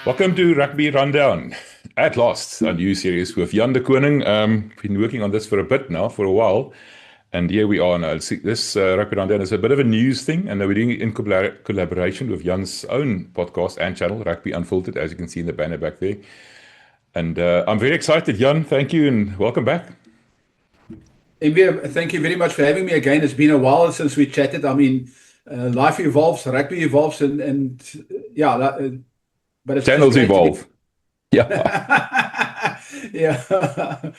Welcome to Rugby Rundown. At last, a new series with Jan de Koning. Been working on this for a bit now, for a while. And here we are now. This Rugby Rundown is a bit of a news thing, and we're doing it in collaboration with Jan's own podcast and channel, Rugby Unfiltered, as you can see in the banner back there. And I'm very excited, Jan. Thank you, and welcome back. Emir, thank you very much for having me again. It's been a while since we chatted. I mean, life evolves, rugby evolves, and but it's channels evolve. Yeah. Yeah. But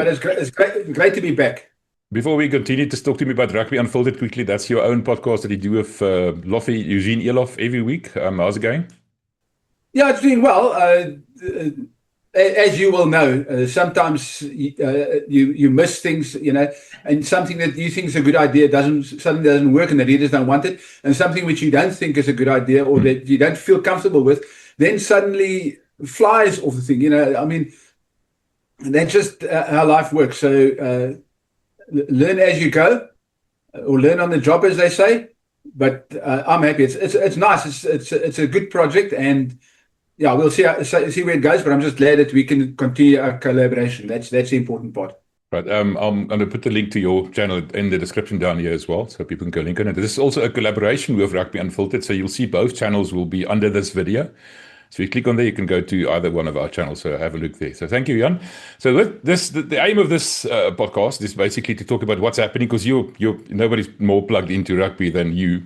it's great to be back. Before we continue, just talk to me about Rugby Unfiltered quickly. That's your own podcast that you do with Eugene Eloff every week. How's it going? Yeah, it's doing well. As you will know, sometimes you miss things, and something that you think is a good idea suddenly doesn't work, and the readers don't want it, and something which you don't think is a good idea or that you don't feel comfortable with, then suddenly flies off the thing. I mean, that's just how life works. So learn as you go, or learn on the job, as they say. But I'm happy. It's nice. It's a good project, and yeah, we'll see where it goes, but I'm just glad that we can continue our collaboration. That's the important part. Right. I'm going to put the link to your channel in the description down here as well, so people can go link on it. This is also a collaboration with Rugby Unfiltered, so you'll see both channels will be under this video. So if you click on there, you can go to either one of our channels, so have a look there. So thank you, Jan. So the aim of this podcast is basically to talk about what's happening, because nobody's more plugged into rugby than you.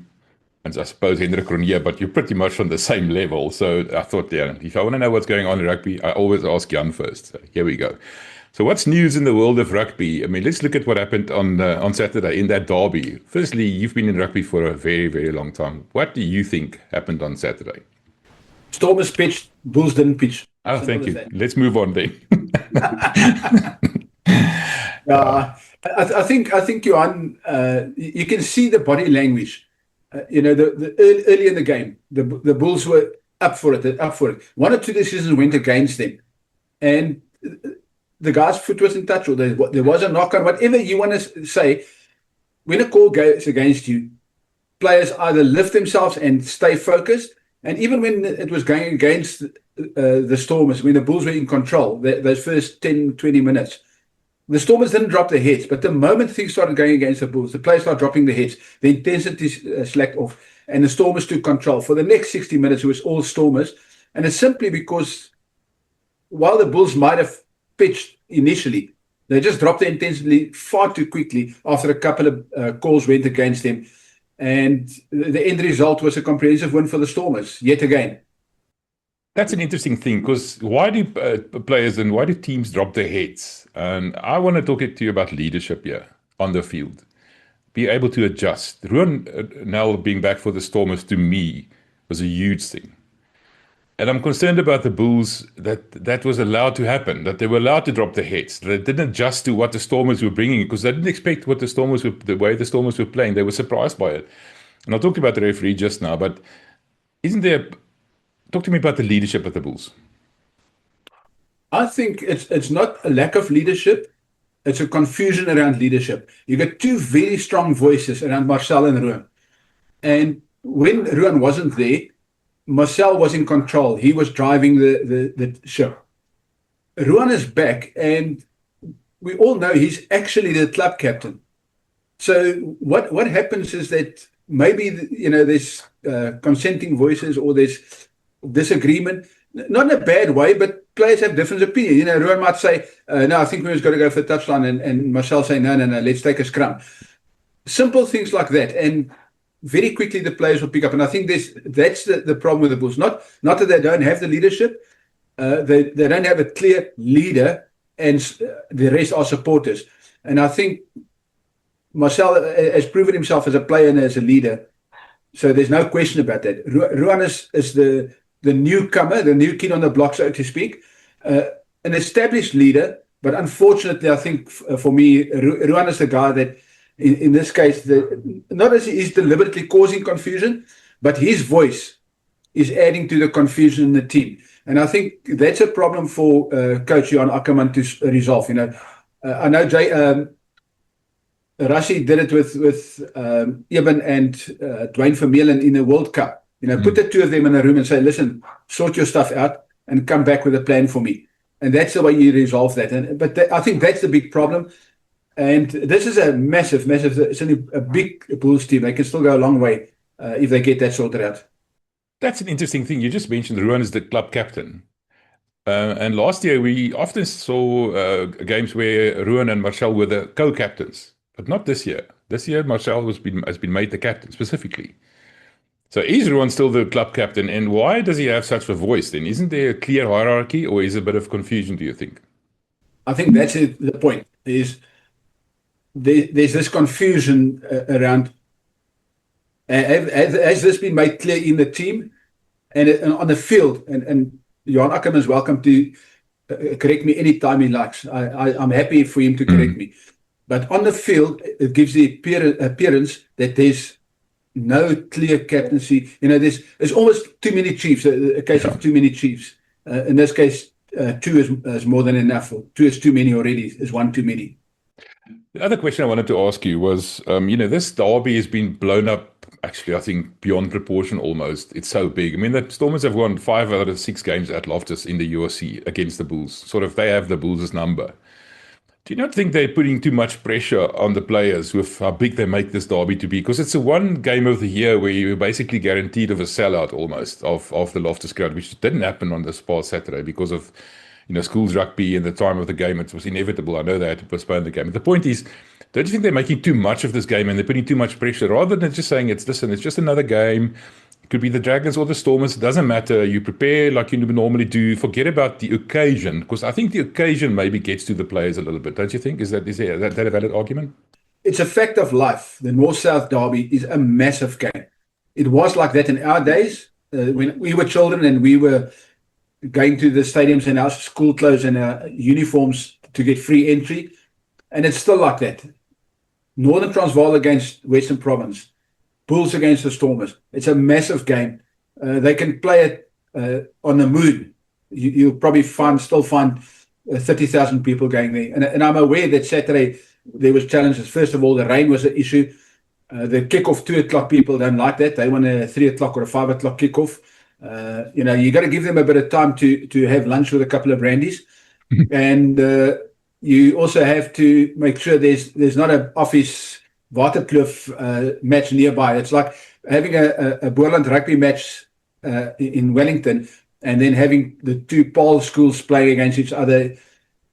And I suppose Hendrik Cronje, but you're pretty much on the same level. So I thought, if I want to know what's going on in rugby, I always ask Jan first. So here we go. So what's news in the world of rugby? I mean, let's look at what happened on Saturday in that derby. Firstly, you've been in rugby for a very, very long time. What do you think happened on Saturday? Stormers pitched, Bulls didn't pitch. Oh, thank you. Let's move on then. I think Johan, you can see the body language. Early in the game, the Bulls were up for it. One or two decisions went against them, and the guy's foot was in touch, or there was a knock on. Whatever you want to say, when a call goes against you, players either lift themselves and stay focused. And even when it was going against the Stormers, when the Bulls were in control, those first 10, 20 minutes, the Stormers didn't drop their heads, but the moment things started going against the Bulls, the players started dropping their heads, the intensity slacked off, and the Stormers took control. For the next 60 minutes, it was all Stormers, and it's simply because while the Bulls might have pitched initially, they just dropped the intensity far too quickly after a couple of calls went against them, and the end result was a comprehensive win for the Stormers, yet again. That's an interesting thing, because why do players and why do teams drop their heads? And I want to talk to you about leadership here on the field. Be able to adjust. Ruan Nel being back for the Stormers, to me, was a huge thing. And I'm concerned about the Bulls that was allowed to happen, that they were allowed to drop their heads. They didn't adjust to what the Stormers were bringing, because they didn't expect the way the Stormers were playing. They were surprised by it. And I talked about the referee just now, but talk to me about the leadership of the Bulls. I think it's not a lack of leadership. It's a confusion around leadership. You got two very strong voices around Marcel and Ruan. And when Ruan wasn't there, Marcel was in control. He was driving the ship. Ruan is back, and we all know he's actually the club captain. So what happens is that maybe there's consenting voices, or there's disagreement, not in a bad way, but players have different opinions. Ruan might say, no, I think we just got to go for a touchline, and Marcel say, no, let's take a scrum. Simple things like that, and very quickly the players will pick up. And I think that's the problem with the Bulls. Not that they don't have the leadership, they don't have a clear leader, and the rest are supporters. And I think Marcel has proven himself as a player and as a leader, so there's no question about that. Ruan is the newcomer, the new kid on the block, so to speak, an established leader. But unfortunately, I think for me, Ruan is the guy that, in this case, not as he's deliberately causing confusion, but his voice is adding to the confusion in the team. And I think that's a problem for Coach Johan Ackermann to resolve. I know Rassie did it with Eben and Dwayne Vermeulen in the World Cup. Put the two of them in a room and say, listen, sort your stuff out and come back with a plan for me. And that's the way you resolve that. I think that's the big problem. And this is a massive, it's only a big Bulls team. They can still go a long way if they get that sorted out. That's an interesting thing. You just mentioned Ruan is the club captain. And last year, we often saw games where Ruan and Marcel were the co-captains, but not this year. This year, Marcel has been made the captain specifically. So is Ruan still the club captain? And why does he have such a voice then? Isn't there a clear hierarchy, or is there a bit of confusion, do you think? I think that's the point, is there's this confusion around, has this been made clear in the team and on the field? And Johan Ackerman is welcome to correct me anytime he likes. I'm happy for him to correct me. But on the field, it gives the appearance that there's no clear captaincy. There's almost too many chiefs, a case of too many chiefs. In this case, two is more than enough. Two is too many already, is one too many. The other question I wanted to ask you was, this derby has been blown up, actually, I think, beyond proportion almost. It's so big. I mean, the Stormers have won 5 out of 6 games at Loftus in the URC against the Bulls. Sort of, they have the Bulls' number. Do you not think they're putting too much pressure on the players with how big they make this derby to be? Because it's the one game of the year where you're basically guaranteed of a sellout almost of the Loftus crowd, which didn't happen on this past Saturday because of schools rugby and the time of the game. It was inevitable. I know they had to postpone the game. But the point is, don't you think they're making too much of this game and they're putting too much pressure rather than just saying, it's just another game. It could be the Dragons or the Stormers. It doesn't matter. You prepare like you normally do. Forget about the occasion, because I think the occasion maybe gets to the players a little bit. Don't you think? Is that a valid argument? It's a fact of life. The North-South derby is a massive game. It was like that in our days when we were children and we were going to the stadiums in our school clothes and our uniforms to get free entry. And it's still like that. Northern Transvaal against Western Province. Bulls against the Stormers. It's a massive game. They can play it on the moon. You'll probably still find 30,000 people going there. And I'm aware that Saturday there was challenges. First of all, the rain was an issue. The kickoff 2 o'clock people don't like that. They want a 3 o'clock or a 5 o'clock kickoff. You got to give them a bit of time to have lunch with a couple of brandies. And you also have to make sure there's not an office Waterkloof match nearby. It's like having a Boerland rugby match in Wellington and then having the 2 Paul schools playing against each other.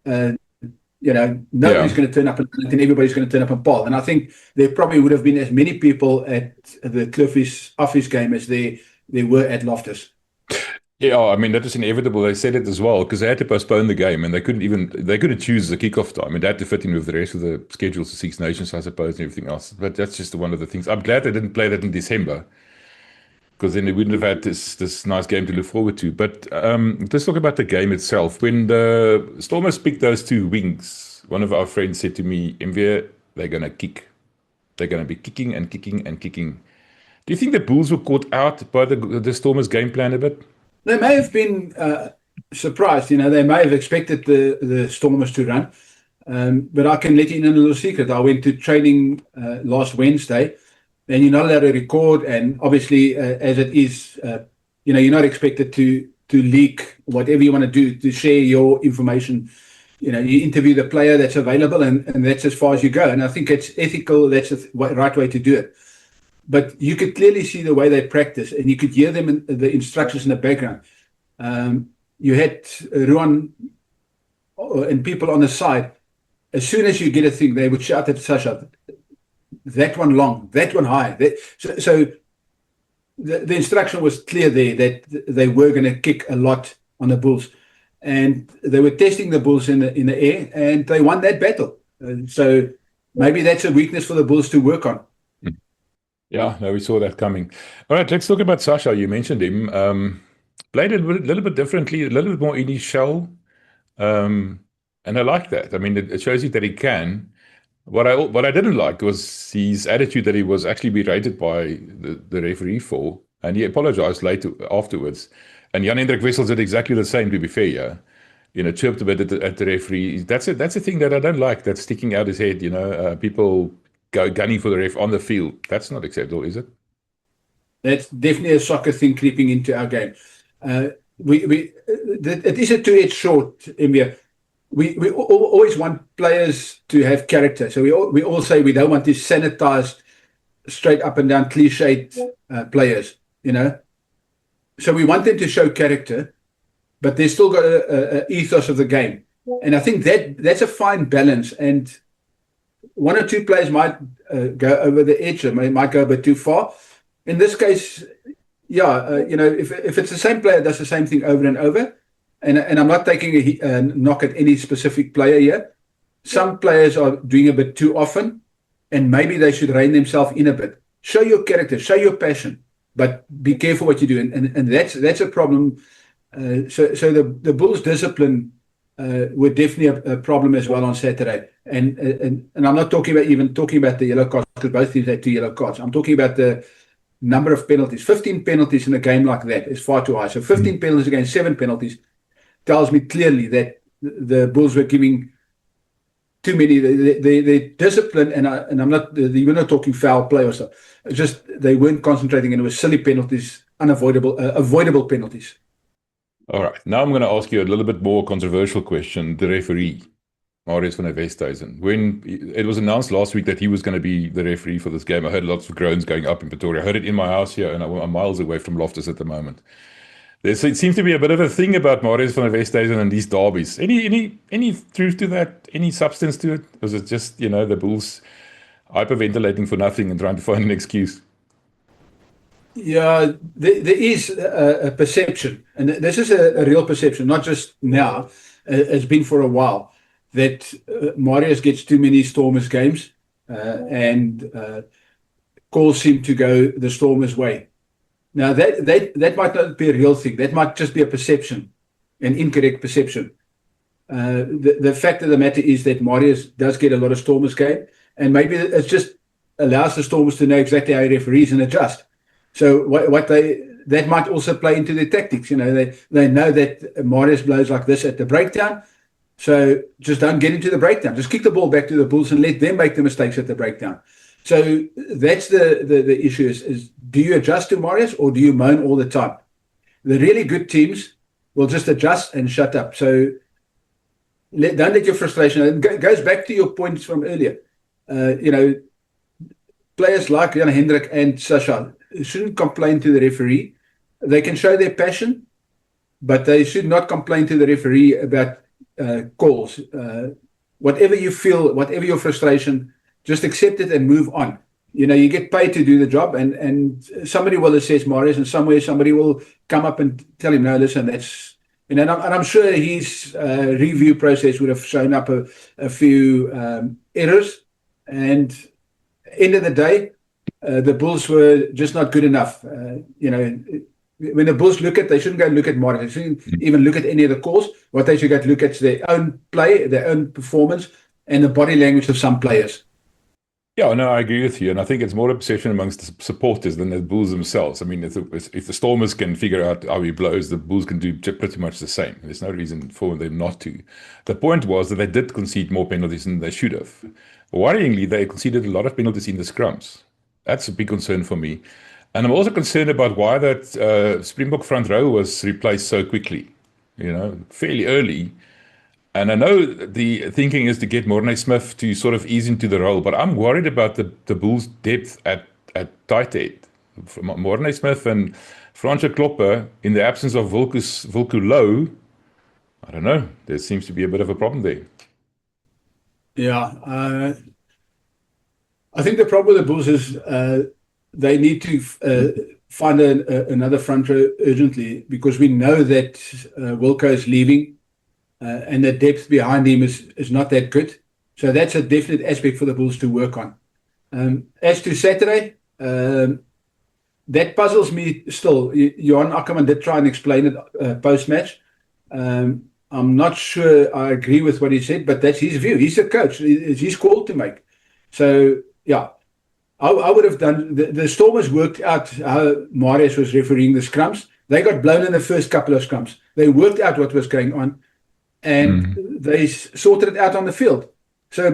Nobody's going to turn up and everybody's going to turn up in Paul. And I think there probably would have been as many people at the Cliffies office game as there were at Loftus. Yeah, I mean, that was inevitable. They said it as well because they had to postpone the game and they couldn't choose the kickoff time. And they had to fit in with the rest of the schedules, the Six Nations, I suppose, and everything else. But that's just one of the things. I'm glad they didn't play that in December because then they wouldn't have had this nice game to look forward to. But let's talk about the game itself. When the Stormers picked those 2 wings, one of our friends said to me, MV, they're going to kick. They're going to be kicking and kicking and kicking. Do you think the Bulls were caught out by the Stormers' game plan a bit? They may have been surprised. They may have expected the Stormers to run. But I can let you in a little secret. I went to training last Wednesday, and you're not allowed to record. And obviously, as it is, you're not expected to leak whatever you want to do to share your information. You interview the player that's available, and that's as far as you go. And I think it's ethical. That's the right way to do it. But you could clearly see the way they practice, and you could hear them in the instructions in the background. You had Ruan and people on the side. As soon as you get a thing, they would shout at Sasha, that one long, that one high. So the instruction was clear there that they were going to kick a lot on the Bulls. And they were testing the Bulls in the air, and they won that battle. So maybe that's a weakness for the Bulls to work on. Yeah, no, we saw that coming. All right, let's talk about Sasha. You mentioned him. Played a little bit differently, a little bit more in his shell. And I like that. I mean, it shows you that he can. What I didn't like was his attitude that he was actually berated by the referee for, and he apologized afterwards. And Jan-Hendrik Wessels did exactly the same, to be fair, yeah. Chirped a bit at the referee. That's a thing that I don't like, that's sticking out his head, people go gunning for the ref on the field. That's not acceptable, is it? That's definitely a soccer thing creeping into our game. It is a two-edged sword, Emir. We always want players to have character. So we all say we don't want these sanitized, straight up and down cliched players, you know. So we want them to show character, but they still got a ethos of the game. And I think that's a fine balance. And one or two players might go over the edge, or might go a bit too far. In this case, if it's the same player does the same thing over and over, and I'm not taking a knock at any specific player here. Some players are doing a bit too often, and maybe they should rein themselves in a bit. Show your character, show your passion, but be careful what you do, and that's a problem. So the Bulls' discipline were definitely a problem as well on Saturday, and I'm not talking about the yellow cards, because both teams had 2 yellow cards. I'm talking about the number of penalties. 15 penalties in a game like that is far too high. So 15 penalties against 7 penalties tells me clearly that the Bulls were giving too many. The discipline, and I'm not. We're not talking foul play or stuff. Just they weren't concentrating, and it was silly penalties, avoidable penalties. All right. Now I'm going to ask you a little bit more controversial question. The referee, Marius van der Westhuizen. When it was announced last week that he was going to be the referee for this game, I heard lots of groans going up in Pretoria. I heard it in my house here, and I'm miles away from Loftus at the moment. It seems to be a bit of a thing about Marius van der Westhuizen and these derbies. Any truth to that? Any substance to it? Or is it just, the Bulls hyperventilating for nothing and trying to find an excuse? Yeah, there is a perception, and this is a real perception, not just now. It's been for a while, that Marius gets too many Stormers games, and calls seem to go the Stormers' way. Now, that might not be a real thing. That might just be a perception, an incorrect perception. The fact of the matter is that Marius does get a lot of Stormers game, and maybe it just allows the Stormers to know exactly how he referees and adjust. So that might also play into their tactics. They know that Marius blows like this at the breakdown, so just don't get into the breakdown. Just kick the ball back to the Bulls and let them make the mistakes at the breakdown. So that's the issue is do you adjust to Marius or do you moan all the time? The really good teams will just adjust and shut up. So don't let your frustration. It goes back to your points from earlier. Players like Jan Hendrik and Sasha shouldn't complain to the referee. They can show their passion, but they should not complain to the referee about calls. Whatever you feel, whatever your frustration, just accept it and move on. You get paid to do the job, and somebody will assess Marius, and somewhere somebody will come up and tell him, no, listen, that's... And I'm sure his review process would have shown up a few errors, and end of the day, the Bulls were just not good enough. When the Bulls they shouldn't go and look at Marius. They shouldn't even look at any of the calls. What they should go to look at is their own play, their own performance, and the body language of some players. Yeah, no, I agree with you. And I think it's more a perception amongst the supporters than the Bulls themselves. I mean, if the Stormers can figure out how he blows, the Bulls can do pretty much the same. There's no reason for them not to. The point was that they did concede more penalties than they should have. Worryingly, they conceded a lot of penalties in the scrums. That's a big concern for me. And I'm also concerned about why that Springbok front row was replaced so quickly, fairly early. And I know the thinking is to get Morne Smith to sort of ease into the role, but I'm worried about the Bulls' depth at tight end. Morne Smith and Francois Klopper, in the absence of Wilco Louw, I don't know, there seems to be a bit of a problem there. Yeah, I think the problem with the Bulls is they need to find another front row urgently, because we know that Wilco is leaving. And the depth behind him is not that good. So that's a definite aspect for the Bulls to work on. As to Saturday, that puzzles me still. Johan Ackerman did try and explain it post-match. I'm not sure I agree with what he said, but that's his view. He's the coach. It's his call to make. So, yeah, I would have done... The Stormers worked out how Marius was refereeing the scrums. They got blown in the first couple of scrums. They worked out what was going on. And they sorted it out on the field. So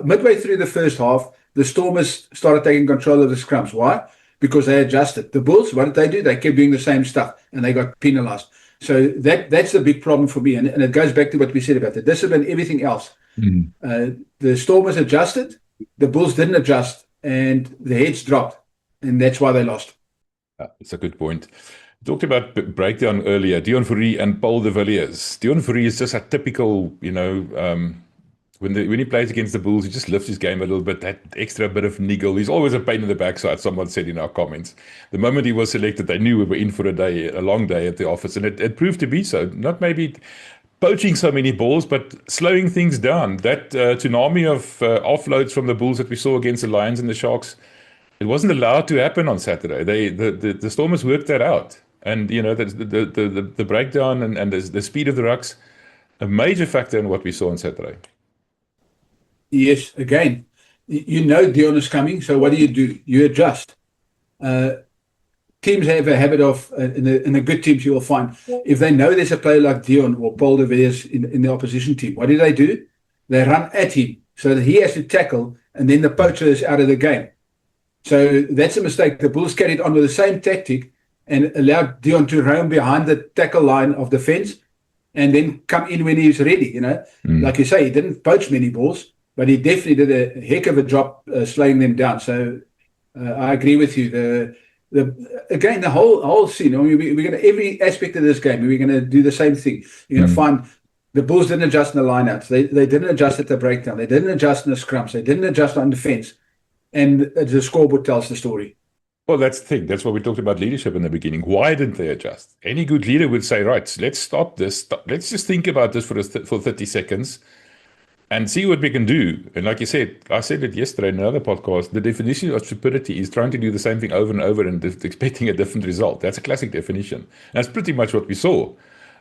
midway through the first half, the Stormers started taking control of the scrums. Why? because they adjusted. The Bulls, what did they do? They kept doing the same stuff and they got penalized. So that's the big problem for me. And it goes back to what we said about the discipline, everything else. The Stormers adjusted, the Bulls didn't adjust, and the heads dropped. And that's why they lost. It's a good point. We talked about breakdown earlier, Deon Fourie and Paul de Villiers. Deon Fourie is just a typical, when he plays against the Bulls, he just lifts his game a little bit, that extra bit of niggle. He's always a pain in the backside, someone said in our comments. The moment he was selected, they knew we were in for a long day at the office, and it proved to be so. Not maybe poaching so many balls, but slowing things down. That tsunami of offloads from the Bulls that we saw against the Lions and the Sharks, it wasn't allowed to happen on Saturday. The Stormers worked that out. And, the breakdown and the speed of the rucks, a major factor in what we saw on Saturday. Yes, again, Deon is coming, so what do? You adjust. Teams have a habit of, in the good teams you will find, if they know there's a player like Deon or Paul de Villiers in the opposition team, what do? They run at him so that he has to tackle, and then the poacher is out of the game. So that's a mistake. The Bulls carried on with the same tactic and allowed Deon to roam behind the tackle line of defense and then come in when he's ready, Like you say, he didn't poach many balls, but he definitely did a heck of a job slowing them down. So I agree with you. The whole scene. We're going to every aspect of this game. We're going to do the same thing. You're going to find the Bulls didn't adjust in the lineouts. They didn't adjust at the breakdown. They didn't adjust in the scrums. They didn't adjust on defense. And the scoreboard tells the story. Well, that's the thing. That's what we talked about leadership in the beginning. Why didn't they adjust? Any good leader would say, right, let's stop this. Let's just think about this for 30 seconds. And see what we can do. And like you said, I said it yesterday in another podcast, the definition of stupidity is trying to do the same thing over and over and expecting a different result. That's a classic definition. And that's pretty much what we saw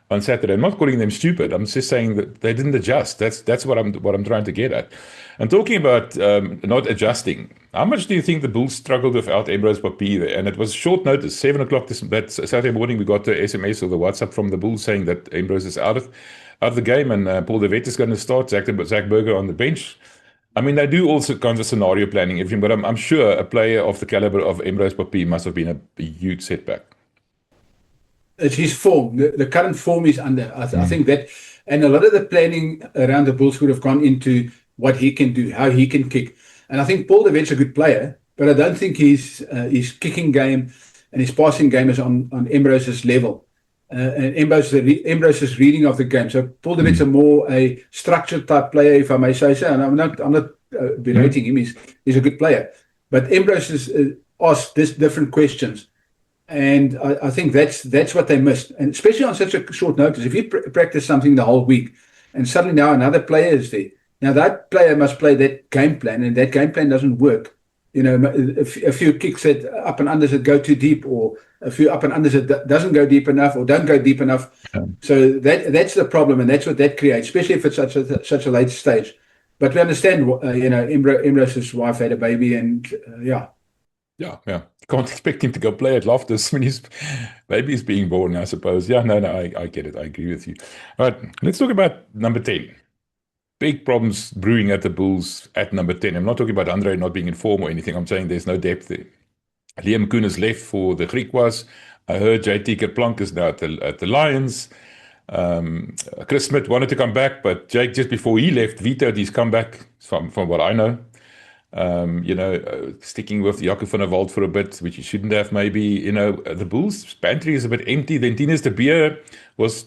on Saturday. I'm not calling them stupid. I'm just saying that they didn't adjust. That's what I'm trying to get at. And talking about not adjusting, how much do you think the Bulls struggled without Ambrose Papier there? And it was short notice, 7 o'clock that Saturday morning, we got the SMS or the WhatsApp from the Bulls saying that Ambrose is out of the game, and Paul de Wet is going to start, Zach Burger on the bench. I mean, they do also kinds of scenario planning, everything, but I'm sure a player of the caliber of Ambrose Papier must have been a huge setback. It's his form. The current form is under. I think that, and a lot of the planning around the Bulls would have gone into what he can do, how he can kick. And I think Paul de Wet's a good player, but I don't think his kicking game and his passing game is on Ambrose's level. And Ambrose's reading of the game. So Paul de Wet's more a structured type player, if I may say so. And I'm not berating him. He's a good player, but Ambrose is asked different questions, and I think that's what they missed. And especially on such a short notice, if you practice something the whole week, and suddenly now another player is there. Now that player must play that game plan, and that game plan doesn't work. A few kicks at up and unders that go too deep, or a few up and unders that doesn't go deep enough or don't go deep enough. So that's the problem, and that's what that creates, especially if it's such a late stage. But we understand, Ambrose's wife had a baby, and yeah. You can't expect him to go play at Loftus when his baby's being born, I suppose. Yeah, no, I get it. I agree with you. All right, let's talk about number 10. Big problems brewing at the Bulls at number 10. I'm not talking about Andre not being in form or anything. I'm saying there's no depth there. Liam Koen is left for the Griquas. I heard JT Kerplank is now at the Lions. Chris Smith wanted to come back, but Jake, just before he left, vetoed his comeback, from what I know. Sticking with Jaco van der Walt for a bit, which he shouldn't have maybe. The Bulls' pantry is a bit empty. Then Tinus de Beer was,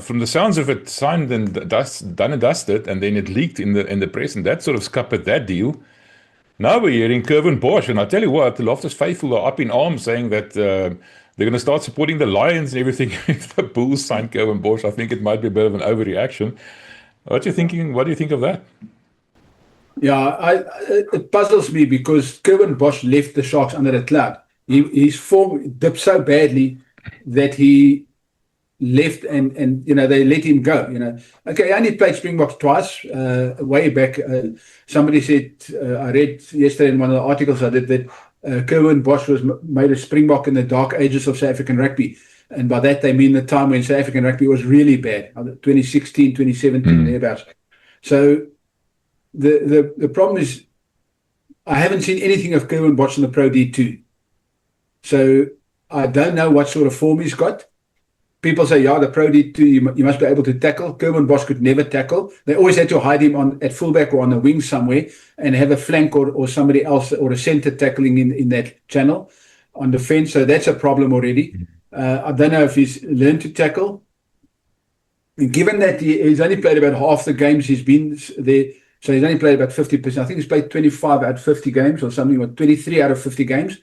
from the sounds of it, signed and done and dusted, and then it leaked in the press, and that sort of scuppered that deal. Now we're hearing Curvin Bosch, and I tell you what, the Loftus faithful are up in arms saying that they're going to start supporting the Lions and everything if the Bulls sign Curvin Bosch. I think it might be a bit of an overreaction. What do you think of that? Yeah, it puzzles me because Curvin Bosch left the Sharks under a cloud. His form dipped so badly that he left, and they let him go. Okay, he only played Springboks twice, way back. Somebody said, I read yesterday in one of the articles I did, that Curvin Bosch was made a Springbok in the dark ages of South African rugby, and by that they mean the time when South African rugby was really bad, 2016, 2017, thereabouts. So the problem is, I haven't seen anything of Curvin Bosch in the Pro D2. So I don't know what sort of form he's got. People say, yeah, the Pro D2, you must be able to tackle. Kerwin Bosch could never tackle. They always had to hide him at fullback or on the wing somewhere and have a flank or somebody else or a centre tackling in that channel on defence. So that's a problem already. I don't know if he's learned to tackle. And given that he's only played about half the games he's been there, so he's only played about 50%. I think he's played 25 out of 50 games or something, or 23 out of 50 games.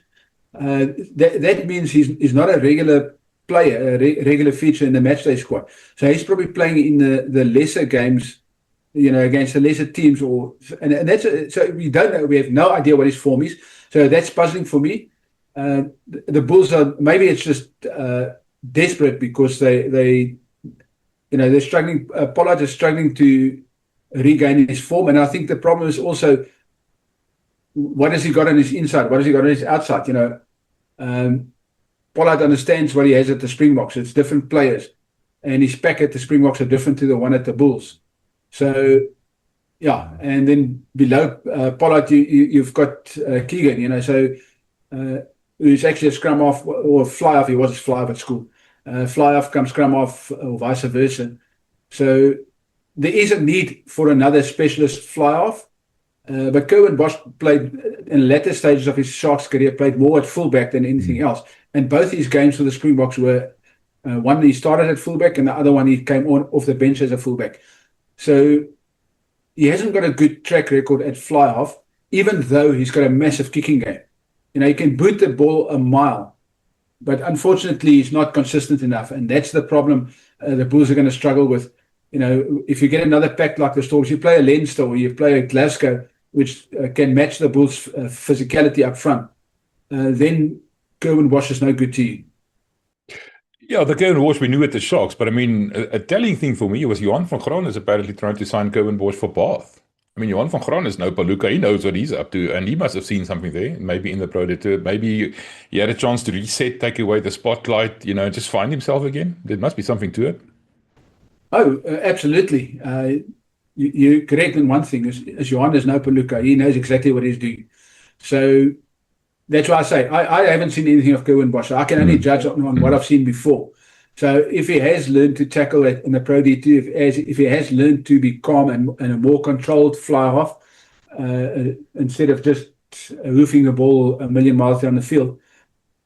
That means he's not a regular player, a regular feature in the matchday squad. So he's probably playing in the lesser games, against the lesser teams, and that's so we don't know. We have no idea what his form is. So that's puzzling for me. The Bulls are, maybe it's just desperate because they're struggling. Pollard is struggling to regain his form, and I think the problem is also what has he got on his inside, what has he got on his outside. Pollard understands what he has at the Springboks. It's different players, and his pack at the Springboks are different to the one at the Bulls. So, yeah, and then below Pollard, you've got Keegan. Who's actually a scrum off or fly off. He was a fly off at school. Fly off comes scrum off, or vice versa. So there is a need for another specialist fly off. But Kerwin Bosch played in the latter stages of his Sharks career, played more at fullback than anything else. And both his games for the Springboks were one he started at fullback, and the other one he came off the bench as a fullback. So he hasn't got a good track record at fly off, even though he's got a massive kicking game. He can boot the ball a mile, but unfortunately he's not consistent enough, and that's the problem the Bulls are going to struggle with. If you get another pack like the Storms, you play a Leinster or you play a Glasgow, which can match the Bulls' physicality up front, then Kerwin Bosch is no good to you. Yeah, the Kerwin Bosch we knew at the Sharks, but I mean, a telling thing for me was Johan van Graan is apparently trying to sign Kerwin Bosch for Bath. I mean, Johan van Graan is no Palooka. He knows what he's up to, and he must have seen something there, maybe in the Pro D2. Maybe he had a chance to reset, take away the spotlight, just find himself again. There must be something to it. Oh, absolutely. You're correct in one thing, is Johan is no Palooka. He knows exactly what he's doing. So that's why I say I haven't seen anything of Kerwin Bosch. I can only judge on what I've seen before. So if he has learned to tackle it in the Pro D2, if he has learned to be calm and a more controlled fly off, instead of just hoofing the ball a million miles down the field,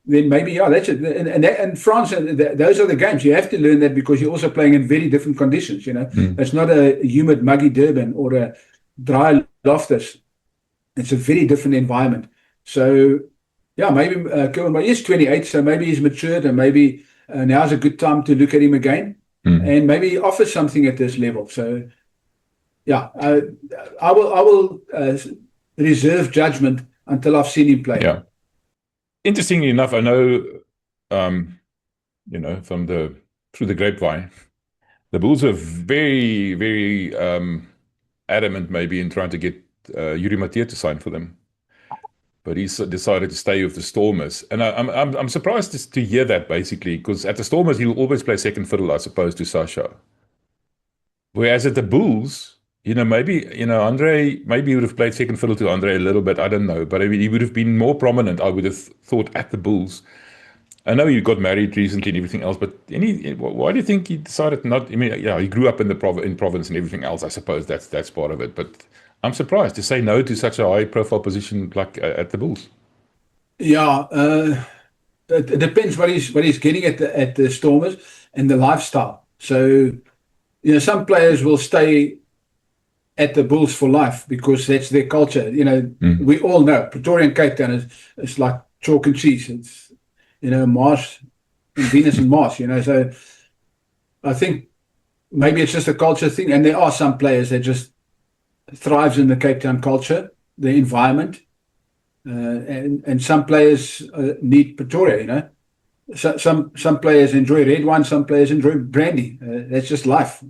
then maybe, yeah, that's it. And France, those are the games. You have to learn that because you're also playing in very different conditions, It's not a humid, muggy Durban or a dry Loftus. It's a very different environment. So, yeah, maybe Kerwin Bosch is 28, so maybe he's matured, and maybe now's a good time to look at him again, and maybe he offers something at this level. So, yeah, I will reserve judgment until I've seen him play. Yeah. Interestingly enough, I know, through the grapevine, the Bulls are very, very adamant maybe in trying to get Yuri Mathieu to sign for them. But he's decided to stay with the Stormers. And I'm surprised to hear that, basically, because at the Stormers, he'll always play second fiddle, I suppose, to Sasha. Whereas at the Bulls, maybe, Andre, maybe he would have played second fiddle to Andre a little bit. I don't know. But I mean, he would have been more prominent, I would have thought, at the Bulls. I know he got married recently and everything else, but why do you think he decided not? I mean, yeah, he grew up in province and everything else. I suppose that's part of it. But I'm surprised to say no to such a high-profile position like at the Bulls. Yeah, it depends what he's getting at the Stormers and the lifestyle. So, some players will stay at the Bulls for life because that's their culture. We all know Pretoria and Cape Town is like chalk and cheese. It's Mars and Venus and Mars. So I think maybe it's just a culture thing, and there are some players that just thrives in the Cape Town culture, the environment, and some players need Pretoria. So, some players enjoy red wine, some players enjoy brandy. That's just life.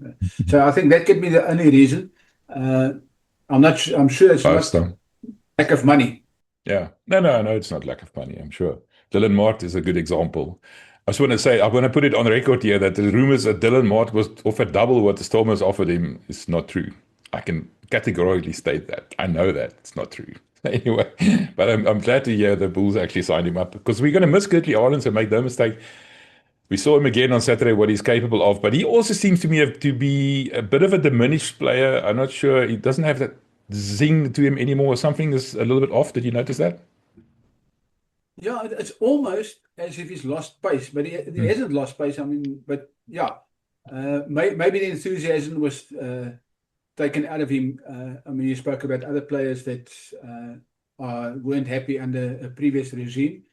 So I think that could be the only reason. I'm sure it's not lack of money. Yeah, no, it's not lack of money. I'm sure. Dylan Mart is a good example. I just want to say, I'm going to put it on record here that the rumors that Dylan Mart was offered double what the Stormers offered him is not true. I can categorically state that. I know that it's not true. Anyway, but I'm glad to hear the Bulls actually signed him up because we're going to miss Gertly Arlen, so make no mistake. We saw him again on Saturday, what he's capable of, but he also seems to me to be a bit of a diminished player. I'm not sure. He doesn't have that zing to him anymore. Something is a little bit off. Did you notice that? Yeah, it's almost as if he's lost pace, but he hasn't lost pace. I mean, but yeah, maybe the enthusiasm was taken out of him. I mean, you spoke about other players that weren't happy under a previous regime,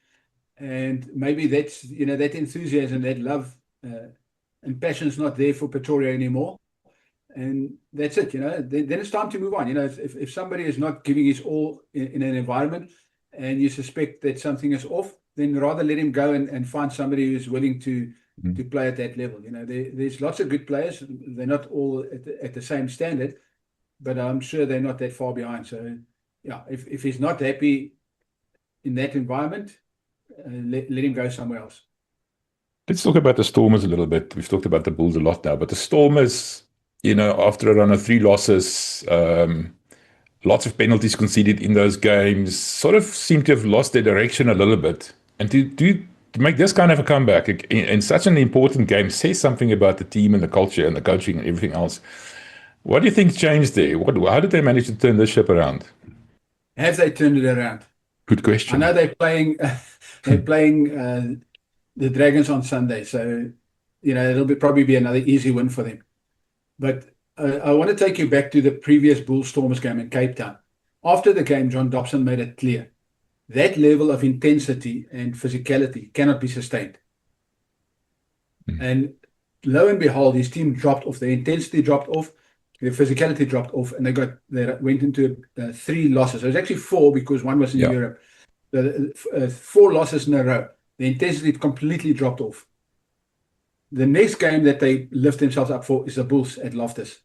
and maybe that's that enthusiasm, that love and passion's not there for Pretoria anymore, and that's it. Then it's time to move on. If somebody is not giving his all in an environment, and you suspect that something is off, then rather let him go and find somebody who's willing to play at that level. There's lots of good players. They're not all at the same standard, but I'm sure they're not that far behind. So, yeah, if he's not happy in that environment, let him go somewhere else. Let's talk about the Stormers a little bit. We've talked about the Bulls a lot now, but the Stormers, after a run of 3 losses, lots of penalties conceded in those games, sort of seem to have lost their direction a little bit. And to make this kind of a comeback in such an important game says something about the team and the culture and the coaching and everything else. What do you think changed there? How did they manage to turn this ship around? Have they turned it around? Good question. I know they're playing the Dragons on Sunday, so it'll probably be another easy win for them. But I want to take you back to the previous Bulls Stormers game in Cape Town. After the game, John Dobson made it clear that level of intensity and physicality cannot be sustained. And lo and behold, his team dropped off. The intensity dropped off, the physicality dropped off, and they went into 3 losses. It was actually 4 because one was in Europe. 4 losses in a row. The intensity completely dropped off. The next game that they lift themselves up for is the Bulls at Loftus.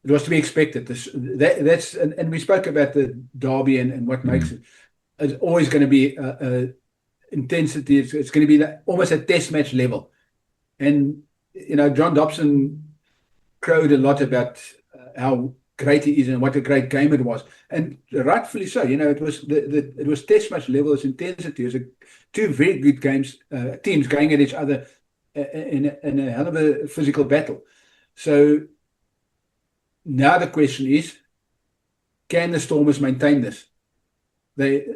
It was to be expected. And we spoke about the derby and what makes it. It's always going to be intensity. It's going to be almost a test match level. And John Dobson crowed a lot about how great he is and what a great game it was, and rightfully so. It was test match level. Its intensity. It was 2 very good teams going at each other in a hell of a physical battle. So now the question is, can the Stormers maintain this? They've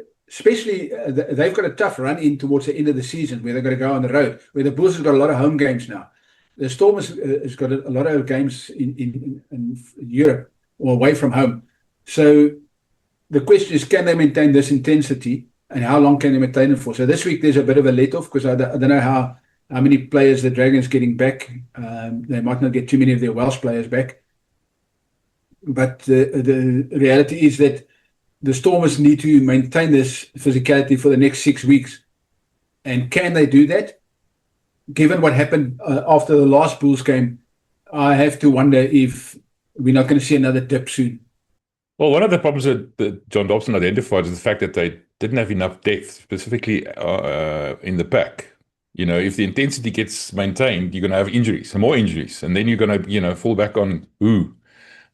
got a tough run in towards the end of the season where they've got to go on the road, where the Bulls have got a lot of home games now. The Stormers has got a lot of games in Europe or away from home. So the question is, can they maintain this intensity, and how long can they maintain it for? So this week there's a bit of a let-off because I don't know how many players the Dragons getting back. They might not get too many of their Welsh players back. But the reality is that the Stormers need to maintain this physicality for the next 6 weeks. And can they do that? Given what happened after the last Bulls game, I have to wonder if we're not going to see another dip soon. Well, one of the problems that John Dobson identified is the fact that they didn't have enough depth, specifically in the pack. If the intensity gets maintained, you're going to have injuries, more injuries, and then you're going to, fall back on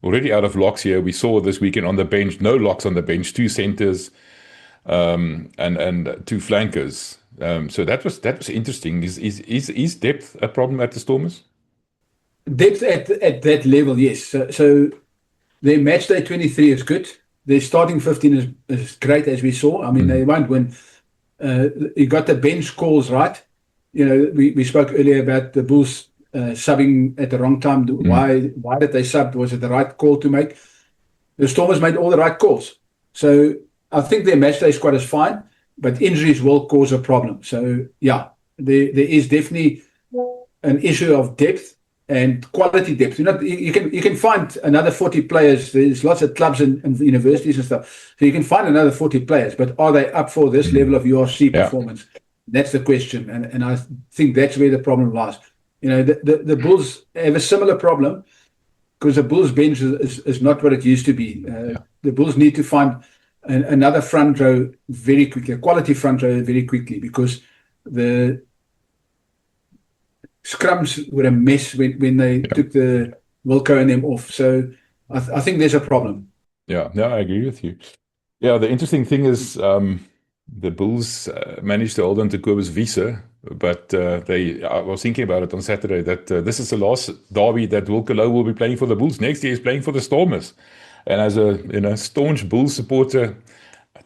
already out of locks here. We saw this weekend on the bench, no locks on the bench, 2 centers and 2 flankers. So that was interesting. Is depth a problem at the Stormers? Depth at that level, yes. So their match day 23 is good. Their starting 15 is great, as we saw. I mean, they won't win. You got the bench calls right. We spoke earlier about the Bulls subbing at the wrong time. Why did they sub? Was it the right call to make? The Stormers made all the right calls. So I think their match day squad is fine, but injuries will cause a problem. So yeah, there is definitely an issue of depth and quality depth. You can find another 40 players. There's lots of clubs and universities and stuff. So you can find another 40 players, but are they up for this level of URC performance? That's the question. And I think that's where the problem lies. The Bulls have a similar problem because the Bulls bench is not what it used to be. The Bulls need to find another front row very quickly, a quality front row very quickly, because the scrums were a mess when they took the Wilco and them off. So I think there's a problem. Yeah, I agree with you. Yeah, the interesting thing is the Bulls managed to hold on to Kobus Wiese, but I was thinking about it on Saturday that this is the last derby that Wilke Louw will be playing for the Bulls. Next year he's playing for the Stormers. And as a staunch Bulls supporter,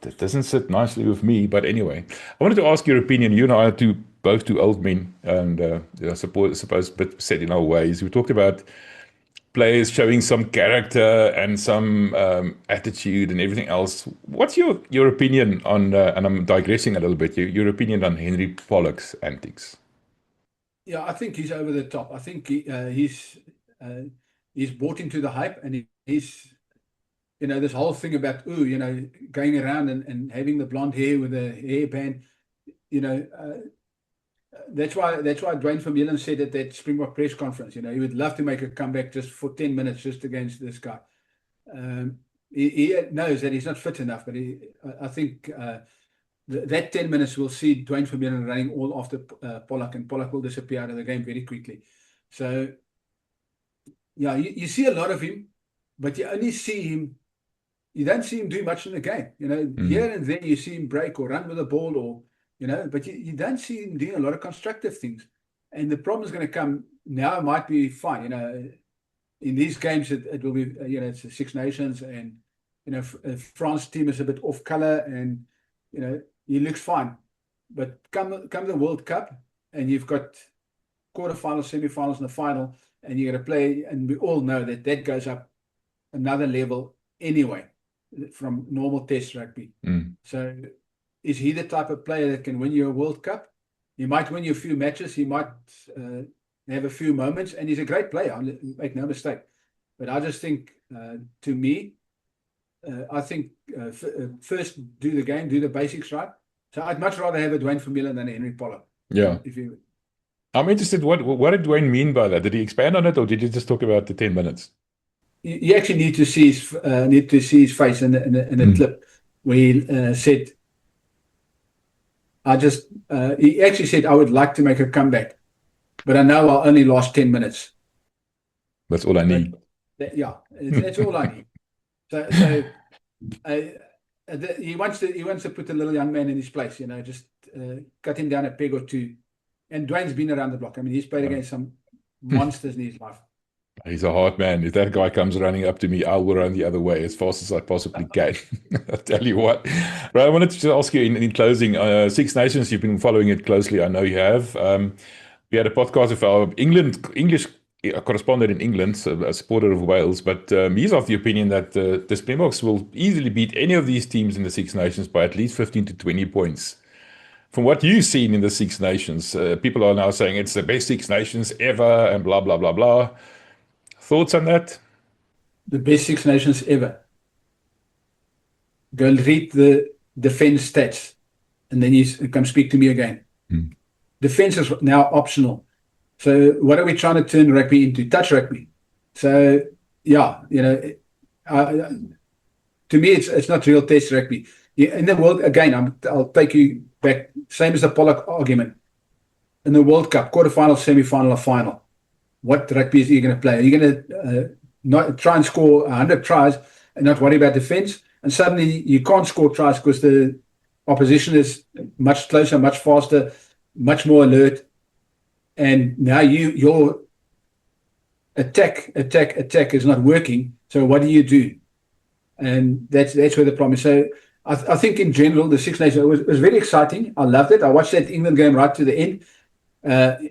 that doesn't sit nicely with me. But anyway, I wanted to ask your opinion. You and I are both two old men, and suppose a bit set in our ways. We talked about players showing some character and some attitude and everything else. What's your opinion on, and I'm digressing a little bit, your opinion on Henry Pollock's antics? Yeah, I think he's over the top. I think he's bought into the hype, and he's, this whole thing about, going around and having the blonde hair with a hairband, that's why Dwayne Vermeulen said at that Springbok press conference, he would love to make a comeback just for 10 minutes just against this guy. He knows that he's not fit enough, but I think that 10 minutes will see Dwayne Vermeulen running all after Pollock, and Pollock will disappear out of the game very quickly. So, yeah, you see a lot of him, but you only see him, you don't see him do much in the game. Here and there you see him break or run with the ball, or but you don't see him doing a lot of constructive things. And the problem is going to come now. It might be fine. In these games, it will be, it's the Six Nations, and, France team is a bit off color, and, he looks fine. But come the World Cup, and you've got quarterfinals, semifinals, and the final, and you're going to play, and we all know that goes up another level anyway from normal test rugby. So, is he the type of player that can win you a World Cup? He might win you a few matches. He might have a few moments, and he's a great player. Make no mistake. But I just think, to me, I think first do the game, do the basics right. So I'd much rather have a Dwayne Vermeulen than a Henry Pollock. Yeah. I'm interested. What did Dwayne mean by that? Did he expand on it, or did he just talk about the 10 minutes? You actually need to see his face in a clip where he said, he actually said, I would like to make a comeback, but I know I'll only last 10 minutes. That's all I need. That's all I need. So he wants to put the little young man in his place, just cut him down a peg or two. And Dwayne's been around the block. I mean, he's played against some monsters in his life. He's a hard man. If that guy comes running up to me, I will run the other way as fast as I possibly can. I'll tell you what. Right, I wanted to ask you in closing, Six Nations, you've been following it closely. I know you have. We had a podcast with our English correspondent in England, a supporter of Wales, but he's of the opinion that the Springboks will easily beat any of these teams in the Six Nations by at least 15 to 20 points. From what you've seen in the Six Nations, people are now saying it's the best Six Nations ever and blah, blah, blah, blah. Thoughts on that? The best Six Nations ever. Go read the defense stats, and then you come speak to me again. Defense is now optional. So what are we trying to turn rugby into? Touch rugby. So, yeah, to me, it's not real test rugby. In the world, again, I'll take you back, same as the Pollock argument. In the World Cup, quarterfinal, semi-final, or final, what rugby is you going to play? Are you going to not try and score 100 tries and not worry about defense? And suddenly you can't score tries because the opposition is much closer, much faster, much more alert. And now your attack is not working. So what do you do? And that's where the problem is. So I think in general, the Six Nations was very exciting. I loved it. I watched that England game right to the end.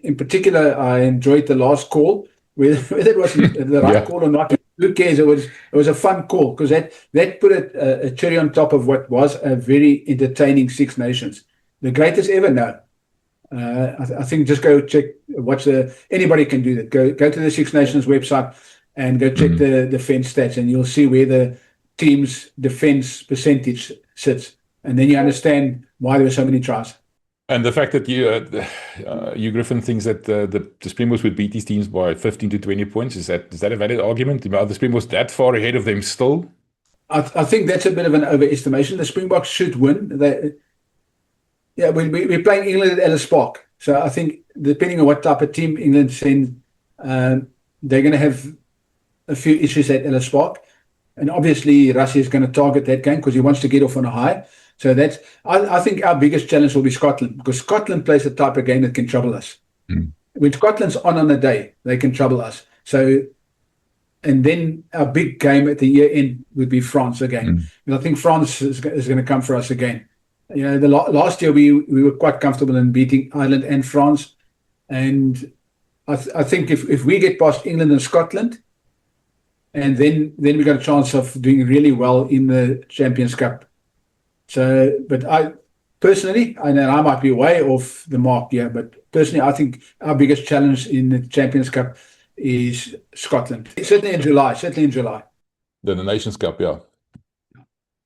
In particular, I enjoyed the last call, whether it was the right call or not. Who cares? It was a fun call because that put a cherry on top of what was a very entertaining Six Nations, the greatest ever. No, I think just go check. Anybody can do that. Go to the Six Nations website and go check the defense stats, and you'll see where the team's defense percentage sits, and then you understand why there were so many tries. And the fact that you Griffin thinks that the Springboks would beat these teams by 15 to 20 points, is that a valid argument? Are the Springboks that far ahead of them still? I think that's a bit of an overestimation. The Springboks should win. We're playing England at Ellis Park, so I think depending on what type of team England sends, they're going to have a few issues at Ellis Park. And obviously, Russia is going to target that game because he wants to get off on a high. So I think our biggest challenge will be Scotland, because Scotland plays the type of game that can trouble us. When Scotland's on the day, they can trouble us. So, and then our big game at the year end would be France again. And I think France is going to come for us again. You know, the last year we were quite comfortable in beating Ireland and France. And I think if we get past England and Scotland, and then we got a chance of doing really well in the Champions Cup. So, but I personally, I know I might be way off the mark here, but personally, I think our biggest challenge in the Champions Cup is Scotland. Certainly in July. The Nations Cup, yeah.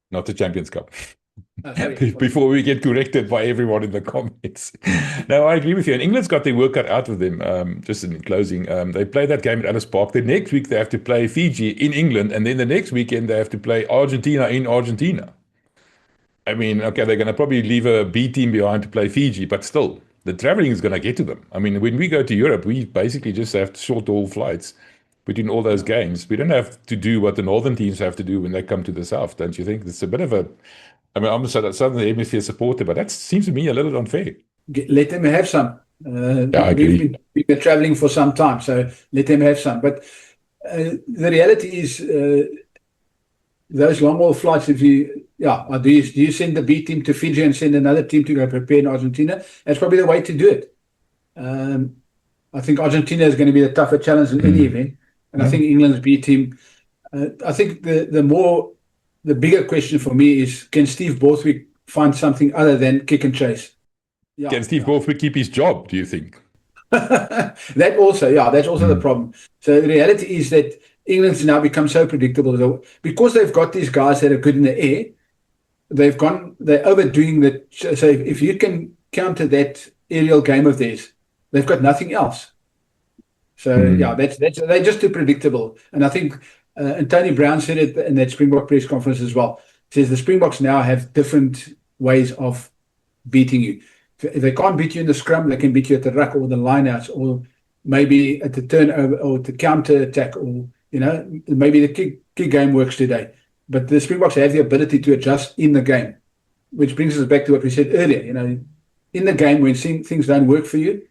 Not the Champions Cup. Sorry. Before we get corrected by everyone in the comments. No, I agree with you. And England's got their work cut out with them. Just in closing, they play that game at Ellis Park. The next week they have to play Fiji in England, and then the next weekend they have to play Argentina in Argentina. I mean, okay, they're going to probably leave a B team behind to play Fiji, but still, the traveling is going to get to them. I mean, when we go to Europe, we basically just have short-haul flights between all those games. We don't have to do what the northern teams have to do when they come to the south, don't you think? It's a bit of a... I mean, I'm a Southern Hemisphere supporter, but that seems to me a little unfair. Let them have some. Yeah, I agree. We've been traveling for some time, so let them have some. But the reality is, those long-haul flights, do you send the B team to Fiji and send another team to go prepare in Argentina? That's probably the way to do it. I think Argentina is going to be the tougher challenge in any event. And I think England's B team, I think the bigger question for me is, can Steve Borthwick find something other than kick and chase? Yeah, can Steve Borthwick keep his job, do you think? That's also the problem. So the reality is that England's now become so predictable because they've got these guys that are good in the air. They're overdoing that. So if you can counter that aerial game of theirs, they've got nothing else. So they're just too predictable. And I think, and Tony Brown said it in that Springbok press conference as well. He says the Springboks now have different ways of beating you. If they can't beat you in the scrum, they can beat you at the ruck or the lineouts, or maybe at the turnover or the counter attack, or maybe the kick game works today. But the Springboks have the ability to adjust in the game, which brings us back to what we said earlier. In the game, when things don't work for you,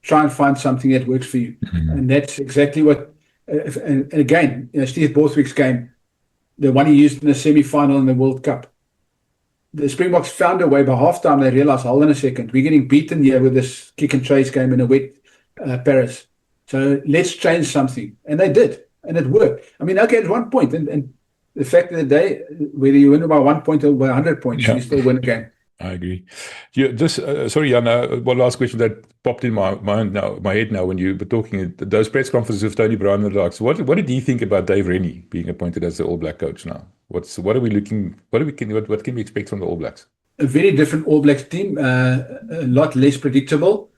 try and find something that works for you. And that's exactly what, and again, Steve Borthwick's game, the one he used in the semi-final in the World Cup, the Springboks found a way. By halftime, they realized, hold on a second, we're getting beaten here with this kick and chase game in a wet Paris. So let's change something. And they did. And it worked. I mean, okay, at one point, and the fact of the day, whether you win by 1 point or by 100 points, you still win a game. I agree. Sorry, Jan, one last question that popped in my head now when you were talking those press conferences with Tony Brown and the likes. What did he think about Dave Rennie being appointed as the All Black coach now? What can we expect from the All Blacks? A very different All Blacks team, a lot less predictable,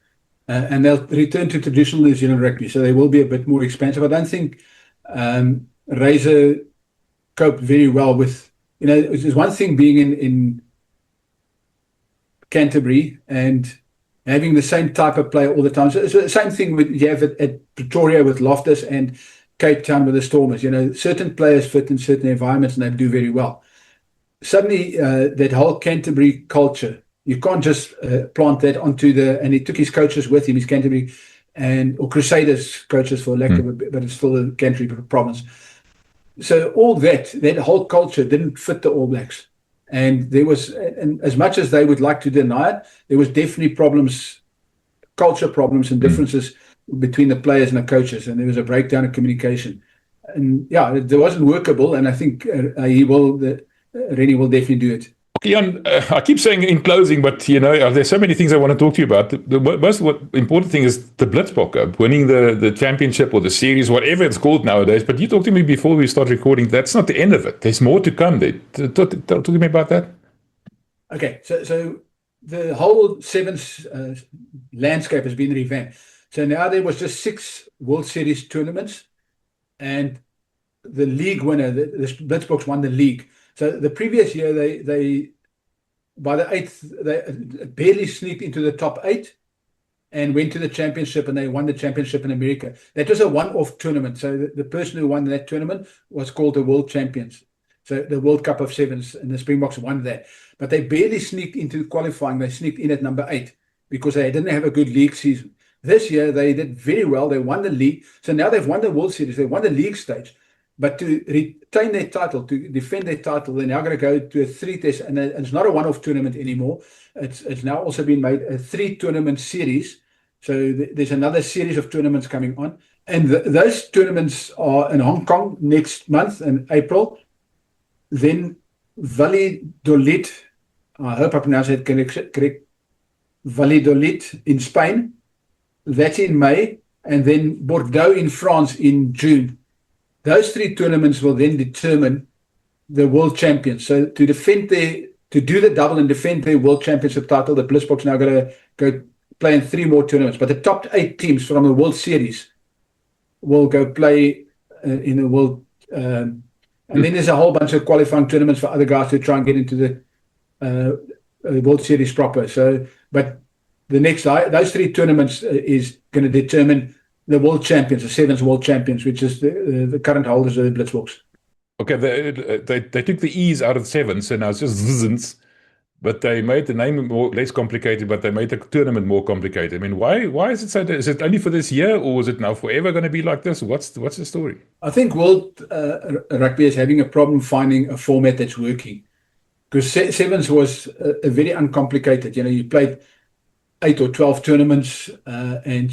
and they'll return to traditional New Zealand rugby, so they will be a bit more expansive. I don't think Razor coped very well with, there's one thing being in Canterbury and having the same type of player all the time. So it's the same thing you have at Pretoria with Loftus and Cape Town with the Stormers. Certain players fit in certain environments and they do very well. Suddenly, that whole Canterbury culture, you can't just plant that onto and he took his coaches with him, his Canterbury or Crusaders coaches for lack of a bit, but it's still a Canterbury province. So all that whole culture didn't fit the All Blacks. And there was, and as much as they would like to deny it, there was definitely culture problems and differences between the players and the coaches. And there was a breakdown of communication. And it wasn't workable. And I think Rennie will definitely do it. Okay, Jan, I keep saying in closing, but there's so many things I want to talk to you about. The most important thing is the Blitzbokke, winning the championship or the series, whatever it's called nowadays. But you talked to me before we start recording. That's not the end of it. There's more to come. Talk to me about that. Okay, so the whole Sevens landscape has been revamped. So now there was just 6 World Series tournaments, and the league winner, the Blitzboks won the league. So the previous year, they by the 8th, they barely sneaked into the top 8, and went to the championship, and they won the championship in America. That was a one-off tournament. So the person who won that tournament was called the World Champions. So the World Cup of Sevens, and the Springboks won that. But they barely sneaked into qualifying. They sneaked in at number 8 because they didn't have a good league season. This year, they did very well. They won the league. So now they've won the World Series. They won the league stage. But to retain their title, to defend their title, they're now going to go to a 3-test, and it's not a one-off tournament anymore. It's now also been made a 3-tournament series. So there's another series of tournaments coming on. And those tournaments are in Hong Kong next month in April. Then Valladolid, I hope I pronounced it correct, Valladolid in Spain. That's in May. And then Bordeaux in France in June. Those 3 tournaments will then determine the world champions. So to do the double and defend their world championship title, the Blitzboks now going to go play in 3 more tournaments. But the top 8 teams from the World Series will go play in the World. And then there's a whole bunch of qualifying tournaments for other guys to try and get into the World Series proper. So, but those 3 tournaments is going to determine the world champions, the Sevens world champions, which is the current holders of the Blitzboks. Okay, they took the E's out of Sevens, so now it's just Z's, but they made the name less complicated, but they made the tournament more complicated. I mean, why is it so? Is it only for this year, or is it now forever going to be like this? What's the story? I think World Rugby is having a problem finding a format that's working, because Sevens was a very uncomplicated. You played 8 or 12 tournaments, and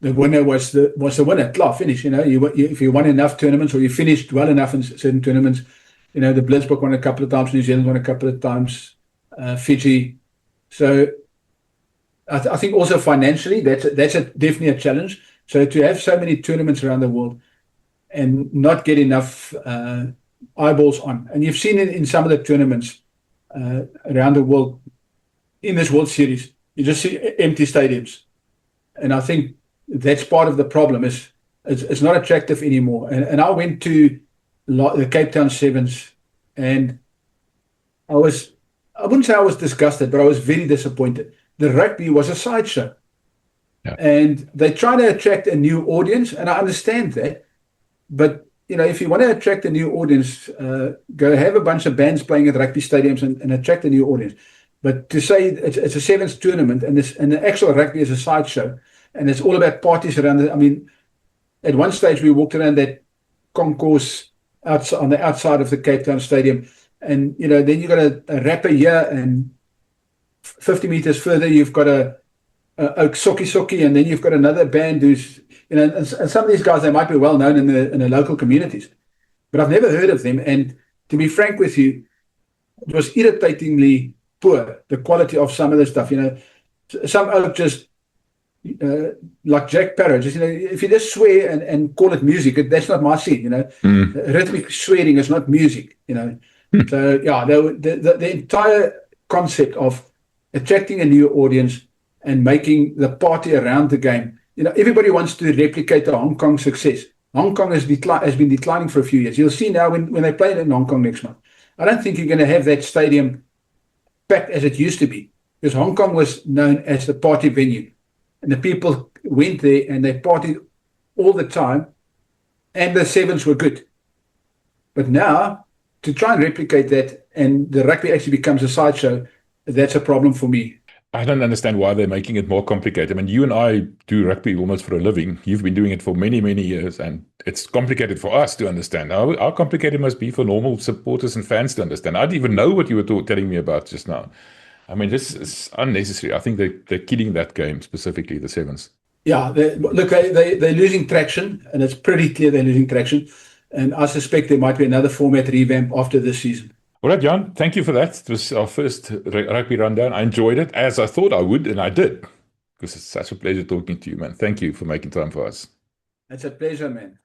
the winner was the winner. Klaar, finish. If you won enough tournaments, or you finished well enough in certain tournaments, the Blitzbok won a couple of times, New Zealand won a couple of times, Fiji. So I think also financially, that's definitely a challenge. So to have so many tournaments around the world and not get enough eyeballs on, and you've seen it in some of the tournaments around the world in this World Series, you just see empty stadiums, and I think that's part of the problem. It's not attractive anymore. And I went to the Cape Town Sevens, and I wouldn't say I was disgusted, but I was very disappointed. The rugby was a sideshow. Yeah. And they try to attract a new audience, and I understand that. But, if you want to attract a new audience, go have a bunch of bands playing at rugby stadiums and attract a new audience. But to say it's a Sevens tournament, and the actual rugby is a sideshow, and it's all about parties around it. I mean, at one stage we walked around that concourse on the outside of the Cape Town Stadium, and then you've got a rapper here, and 50 meters further you've got a Soki, and then you've got another band who's and some of these guys, they might be well known in the local communities, but I've never heard of them. And to be frank with you, it was irritatingly poor, the quality of some of the stuff. Some oak just like Jack Parrott, just if you just swear and call it music, that's not my scene. Rhythmic swearing is not music. So yeah, the entire concept of attracting a new audience and making the party around the game. Everybody wants to replicate the Hong Kong success. Hong Kong has been declining for a few years. You'll see now when they play in Hong Kong next month. I don't think you're going to have that stadium packed as it used to be, because Hong Kong was known as the party venue. And the people went there and they partied all the time, and the Sevens were good. But now, to try and replicate that, and the rugby actually becomes a sideshow, that's a problem for me. I don't understand why they're making it more complicated. I mean, you and I do rugby almost for a living. You've been doing it for many, many years, and it's complicated for us to understand. How complicated it must be for normal supporters and fans to understand. I didn't even know what you were telling me about just now. I mean, this is unnecessary. I think they're killing that game, specifically the Sevens. Yeah, they're losing traction, and it's pretty clear they're losing traction. And I suspect there might be another format revamp after this season. All right, Jan, thank you for that. It was our first rugby rundown. I enjoyed it, as I thought I would, and I did. Because it's such a pleasure talking to you, man. Thank you for making time for us. It's a pleasure, man.